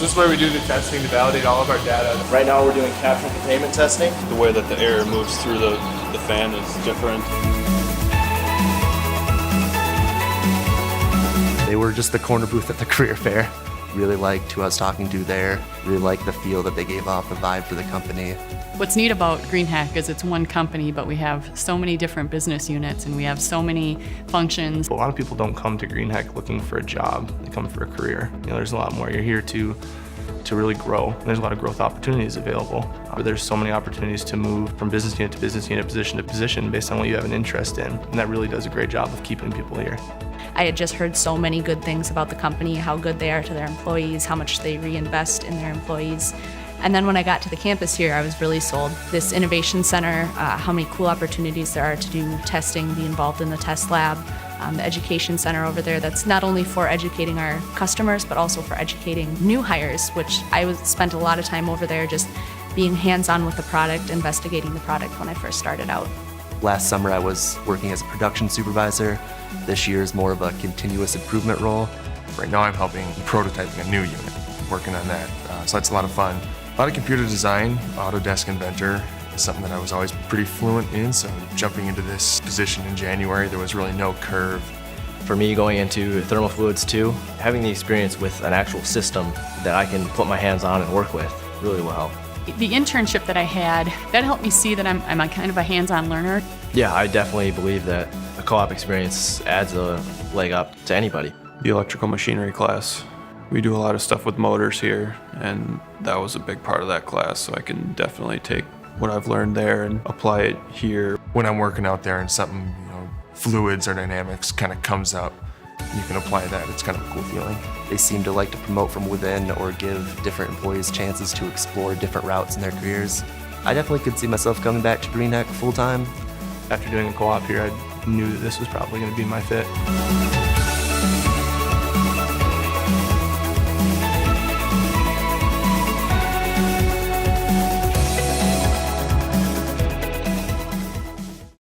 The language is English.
So this is where we do the testing to validate all of our data. Right now we're doing capture containment testing. The way that the air moves through the fan is different. They were just the corner booth at the career fair. Really liked who I was talking to there. Really liked the feel that they gave off, the vibe for the company. What's neat about Greenheck is it's one company, but we have so many different business units and we have so many functions. A lot of people don't come to Greenheck looking for a job. They come for a career. There's a lot more. You're here to really grow. There's a lot of growth opportunities available. There's so many opportunities to move from business unit to business unit, position to position based on what you have an interest in. And that really does a great job of keeping people here. I had just heard so many good things about the company, how good they are to their employees, how much they reinvest in their employees. And then when I got to the campus here, I was really sold. This innovation center, how many cool opportunities there are to do testing, be involved in the test lab, the education center over there that's not only for educating our customers, but also for educating new hires, which I spent a lot of time over there just being hands-on with the product, investigating the product when I first started out. Last summer I was working as a production supervisor. This year is more of a continuous improvement role. Right now I'm helping prototyping a new unit, working on that. So that's a lot of fun. A lot of computer design, Autodesk Inventor is something that I was always pretty fluent in, so jumping into this position in January, there was really no curve. For me, going into thermal fluids too, having the experience with an actual system that I can put my hands on and work with really will help. The internship that I had, that helped me see that I'm a kind of a hands-on learner. Yeah, I definitely believe that a co-op experience adds a leg up to anybody. The electrical machinery class. We do a lot of stuff with motors here, and that was a big part of that class, so I can definitely take what I've learned there and apply it here. When I'm working out there and something, fluids or dynamics kind of comes up, you can apply that. It's kind of a cool feeling. They seem to like to promote from within or give different employees chances to explore different routes in their careers. I definitely could see myself coming back to Greenheck full-time. After doing a co-op here, I knew that this was probably going to be my fit.